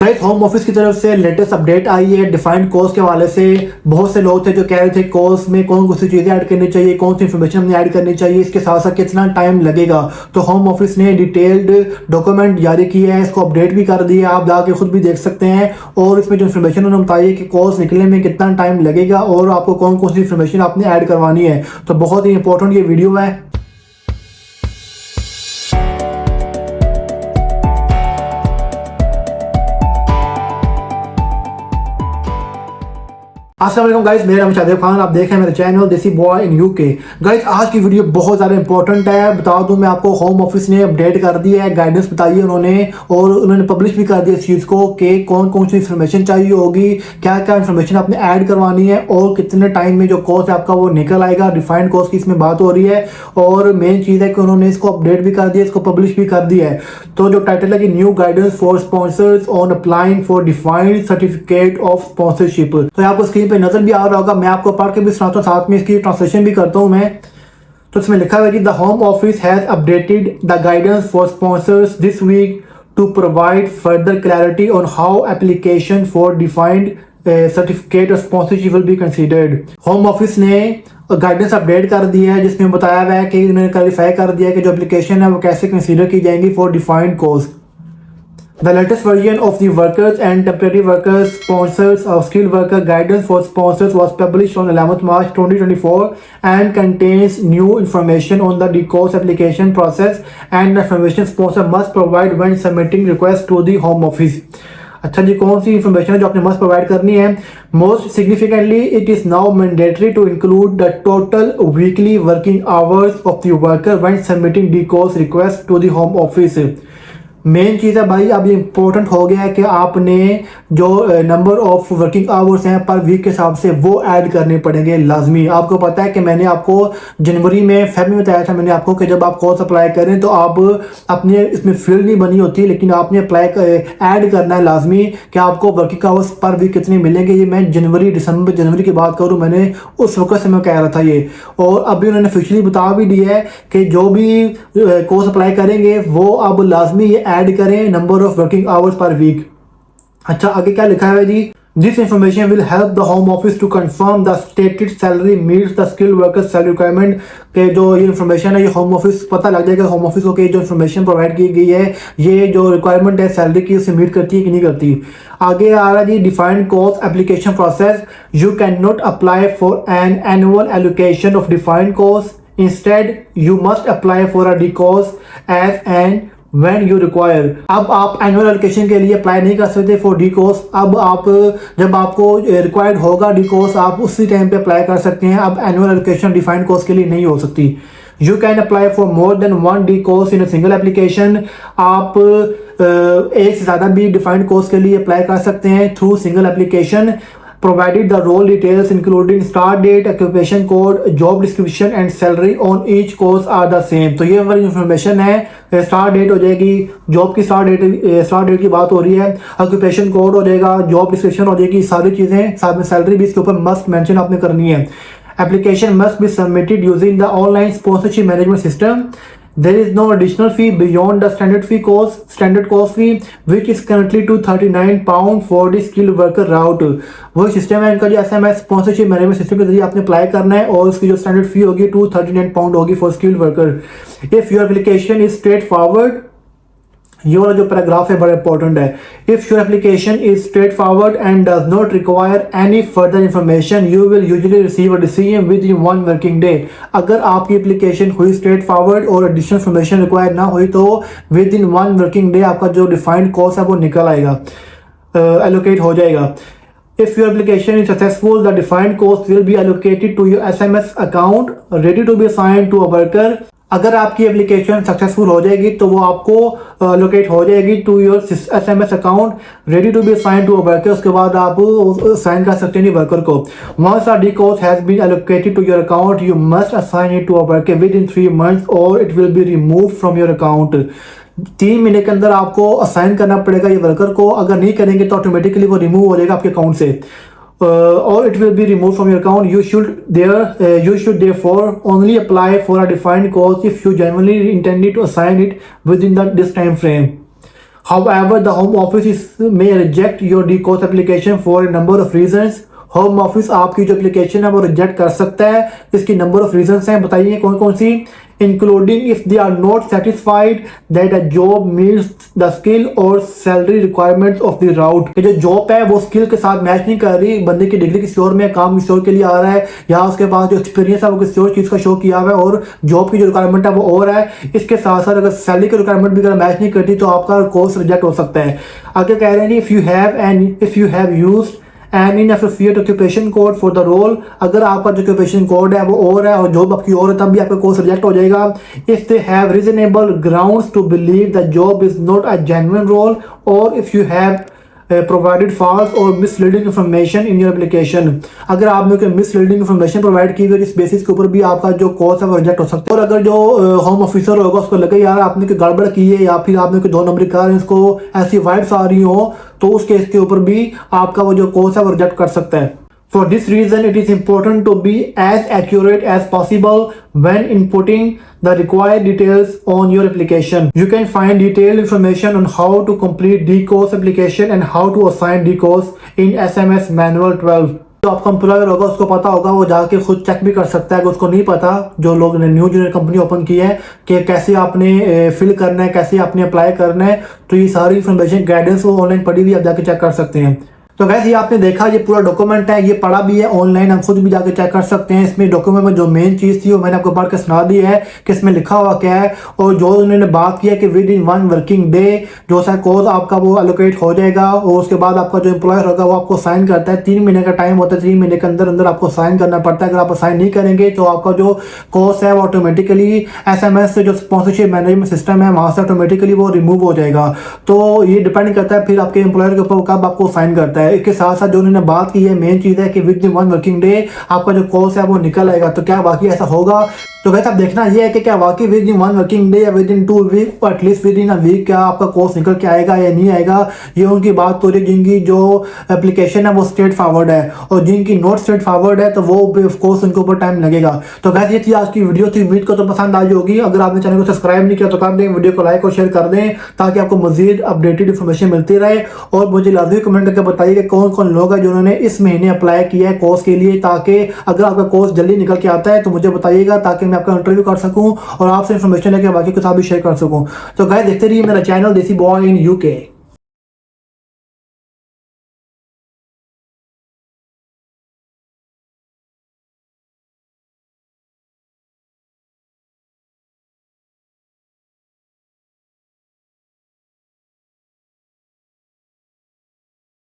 Guys home office की तरफ से लेटेस्ट अपडेट आई है डिफाइंड कोर्स के हवाले से। बहुत से लोग थे जो कह रहे थे कोर्स में कौन सी चीज़ें ऐड करनी चाहिए, कौन सी इन्फॉर्मेशन हमने ऐड करनी चाहिए, इसके साथ साथ कितना टाइम लगेगा। तो होम ऑफिस ने डिटेल्ड डॉक्यूमेंट जारी किया है, इसको अपडेट भी कर दिया, आप जाके खुद भी देख सकते हैं। और इसमें जो इन्फॉर्मेशन उन्होंने बताई कि कोर्स निकलने में कितना टाइम लगेगा और आपको कौन सी इन्फॉर्मेशन आपने ऐड करवानी है। तो बहुत ही इंपॉर्टेंट ये वीडियो है। अस्सलाम वालेकुम गाइस, मेरा नाम शादेब खान, आप देख रहे हैं मेरे चैनल देसी बॉय इन यूके। गाइस आज की वीडियो बहुत ज़्यादा इंपॉर्टेंट है। बता दूं मैं आपको, होम ऑफिस ने अपडेट कर दिया है, गाइडेंस बताई है उन्होंने और उन्होंने पब्लिश भी कर दिया इस चीज़ को कि कौन सी इन्फॉर्मेशन चाहिए होगी, क्या क्या इन्फॉर्मेशन आपने ऐड करवानी है और कितने टाइम में जो कोर्स है आपका वो निकल आएगा। डिफाइंड कोर्स की इसमें बात हो रही है और मेन चीज़ है कि उन्होंने इसको अपडेट भी कर दिया, इसको पब्लिश भी कर दिया है। तो जो टाइटल है कि new guidance for sponsors on applying for defined certificate of sponsorship, तो आपको स्क्रीन पे नजर भी आ रहा होगा। मैं आपको पढ़ के भी सुनाता हूँ, साथ में इसकी ट्रांसलेशन भी करता हूँ मैं। तो इसमें लिखा हुआ है कि the home office has updated the guidance for sponsors this week to provide further clarity on how application for defined certificate of sponsorship will be considered. Home office ने गाइडेंस अपडेट कर दिया है जिसमें बताया हुआ है कि उन्होंने क्लैरिफाई कर दिया है कि जो एप्लीकेशन है वो कैसे कंसीडर की जाएंगी for defined course. The latest version of the workers and temporary workers sponsors of skilled worker guidance for sponsors was published on 11th March 2024 and contains new information on the course application process and the information sponsor must provide when submitting request to the home office। अच्छा जी, कौन सी information है जो आपने must provide करनी है? Most significantly it is now mandatory to include the total weekly working hours of the worker when submitting the course request to the home office. Main चीज़ है भाई, अब ये इम्पोर्टेंट हो गया है कि आपने जो नंबर ऑफ वर्किंग आवर्स हैं पर वीक के हिसाब से वो ऐड करने पड़ेंगे लाजमी। आपको पता है कि मैंने आपको जनवरी में फेब में बताया था मैंने आपको कि जब आप कोर्स अप्लाई करें तो आप अपने इसमें फील्ड नहीं बनी होती, लेकिन आपने अप्लाई ऐड करना है लाजमी कि आपको वर्किंग आवर्स पर वीक कितने मिलेंगे। ये मैं जनवरी की बात करूँ, मैंने उस वक्त से मैं कह रहा था ये। और अभी उन्होंने ऑफिशियली बता भी दिया है कि जो भी कोर्स अप्लाई करेंगे वो अब लाजमी ऐड करें number of working hours per week. अच्छा, आगे क्या लिखा है जी? This information will help the home office to confirm the stated salary meets the skilled workers salary requirement. के जो ये इन्फॉर्मेशन है ये होम ऑफिस पता लग जाएगा होम ऑफिस को कि जो इन्फॉर्मेशन प्रोवाइड की गई है ये जो रिक्वायरमेंट है सैलरी की उसे मीट करती है कि नहीं करती। आगे आ रहा है जी, defined course application process. You can not apply for an annual allocation of defined course, instead you must apply for a D course as an When you require। अब आप एनुअल एलोकेशन के लिए अप्लाई नहीं कर सकते for D course. अब आप जब आपको रिक्वायर्ड होगा डी कोर्स आप उसी टाइम पे अप्लाई कर सकते हैं। अब एनुअल एलोकेशन डिफाइंड कोर्स के लिए नहीं हो सकती। You can apply for more than one D course in a single application. आप एक से ज़्यादा भी डिफाइंड कोर्स के लिए अप्लाई कर सकते हैं through single application, provided the role details including start date, occupation code, job description and salary on each course are the same। तो ये वाली इंफॉर्मेशन है, स्टार्ट डेट हो जाएगी, जॉब की स्टार्ट डेट की बात हो रही है, ऑक्यूपेशन कोड हो जाएगा, जॉब डिस्क्रिप्शन हो जाएगी, सारी चीज़ें साथ में सैलरी भी इसके ऊपर मस्ट मेंशन आपने करनी है। Application must be submitted using the online sponsorship management system. There is no additional fee beyond the standard course fee, which is currently £239 for the skilled worker route। वही system है इनका जो SMS sponsorship management system के जरिए आपने apply करना है और उसकी जो स्टैंडर्ड फी होगी £239 होगी for skilled worker. If your application is straight forward, ये वाला जो पैराग्राफ है बड़ा इंपॉर्टेंट है। If your application is straight forward and does not require any further information you will usually receive a decision with in 1 working day. अगर आपकी application हुई straight forward और एडिशनल इंफॉर्मेशन रिक्वायर ना हुई तो विद इन 1 वर्किंग डे आपका जो defined course है वो निकल आएगा, एलोकेट हो जाएगा। If your application is successful, the defined course will be allocated to your SMS account ready to be assigned to a worker। अगर आपकी एप्लीकेशन सक्सेसफुल हो जाएगी तो वो आपको लोकेट हो जाएगी to your SMS account ready to be assign to a worker. उसके बाद आप साइन कर सकते हैं वर्कर को। Once a D course has been allocated to your account you must assign it to a worker within 3 months or it will be remove from your account. 3 महीने के अंदर आपको असाइन करना पड़ेगा ये वर्कर को। अगर नहीं करेंगे तो ऑटोमेटिकली वो रिमूव हो जाएगा आपके अकाउंट से or it will be removed from your account। You should therefore only apply for a defined course if you genuinely intended to assign it within this time frame। However, the Home Office may reject your DCOS application for a number of reasons. Home office आपकी जो application है वो reject कर सकता है। इसकी number of reasons हैं, बताइए कौन कौन सी। Including if they are not satisfied that a job meets the skill और salary requirements of the route. जो जॉब है वो स्किल के साथ मैच नहीं कर रही, बंदे की डिग्री किसी और में, काम किसी और के लिए आ रहा है, या उसके पास जो एक्सपीरियंस है वो किसी और चीज़ का शो किया हुआ है और जॉब की जो रिक्वायरमेंट है वो और है। इसके साथ साथ अगर सैलरी की रिक्वायरमेंट भी अगर मैच नहीं करती तो आपका कोर्स रिजेक्ट हो सकता है। आगे कह रहे हैं if you have used and in associate occupation code for the role, अगर आपका जो ऑक्यूपेशन कोड है वो और है और जॉब आपकी और है तब भी आपका कोर्स रिजेक्ट हो जाएगा। If they have reasonable grounds to believe the job is not a genuine role और if you have provided false और misleading information in your application, अगर आपने कोई मिसलीडिंग इन्फॉर्मेशन प्रोवाइड की हुई इस बेसिस के ऊपर भी आपका जो कोर्स है वो रिजेक्ट हो सकता है। और अगर जो होम ऑफिसर होगा उसको लगे यार आपने कोई गड़बड़ की है या फिर आपने कोई 2 नंबरी कार इसको ऐसी वाइब्स आ रही हो तो उस केस के ऊपर भी आपका वो जो कोर्स है वो रिजेक्ट कर सकता है। For this reason, it is important to be as accurate as possible when inputting the required details on your application. You can find detailed information on how to complete DCOS application and how to assign DCOS in SMS Manual 12. जो आपका employer होगा उसको पता होगा, वो जाके खुद check भी कर सकता है। अगर उसको नहीं पता, जो लोग ने न्यू जो कंपनी ओपन की है कि कैसे आपने फिल करना है, कैसे आपने अप्लाई करना है, तो ये सारी इन्फॉर्मेशन गाइडेंस वो ऑनलाइन पढ़ी हुई आप जाके चेक कर सकते हैं। तो वैसे ये आपने देखा ये पूरा डॉक्यूमेंट है, ये पढ़ा भी है ऑनलाइन, हम खुद भी जाके चेक कर सकते हैं। इसमें डॉक्यूमेंट में जो मेन चीज़ थी वो मैंने आपको पढ़ के सुना दी है कि इसमें लिखा हुआ क्या है। और जो उन्होंने बात की है कि विद इन 1 वर्किंग डे जो सा कोर्स आपका वो एलोकेट हो जाएगा और उसके बाद आपका जो एम्प्लॉयर होगा वो आपको साइन करता है। 3 महीने का टाइम होता है, 3 महीने के अंदर अंदर आपको साइन करना पड़ता है। अगर आप साइन नहीं करेंगे तो आपका जो कोर्स है वो ऑटोमेटिकली SMS से जो स्पॉन्सरशिप मैनेजमेंट सिस्टम है वहाँ से ऑटोमेटिकली वो रिमूव हो जाएगा। तो ये डिपेंड करता है फिर आपके एम्प्लॉयर के ऊपर कब आपको साइन करता है। इसके साथ साथ जो उन्होंने बात की है मेन चीज़ है कि विद इन 1 वर्किंग डे आपका जो कोर्स है वो निकल आएगा। तो क्या वाकई ऐसा होगा? तो वैसे आप देखना ये है कि क्या वाकई विद इन 1 वर्किंग डे या within 2 week at least within a week क्या आपका कोर्स निकल के आएगा या नहीं आएगा। ये उनकी बात हो रही है जिनकी जो एप्लीकेशन है वो स्ट्रेट फॉरवर्ड है, और जिनकी नॉट स्ट्रेट फॉरवर्ड है तो वो ऑफ कोर्स उनके ऊपर टाइम लगेगा। तो वैसे ये थी आज की वीडियो थी, वीडियो को तो पसंद आई होगी। अगर आपने चैनल को सब्सक्राइब नहीं किया तो कर दें, वीडियो को लाइक और शेयर कर दें ताकि आपको मजीद अपडेटेड इन्फॉर्मेशन मिलती रहे। और मुझे लाजमी कमेंट करके बताइए कि कौन कौन लोग हैं जिन्होंने इस महीने अप्लाई किया है कोर्स के लिए, ताकि अगर आपका कोर्स जल्दी निकल के आता है तो मुझे बताइएगा ताकि मैं आपका इंटरव्यू कर सकूं और आपसे इन्फॉर्मेशन लेके बाकी के साथ भी शेयर कर सकूं। तो गाइस देखते रहिए मेरा चैनल देसी बॉय इन यूके।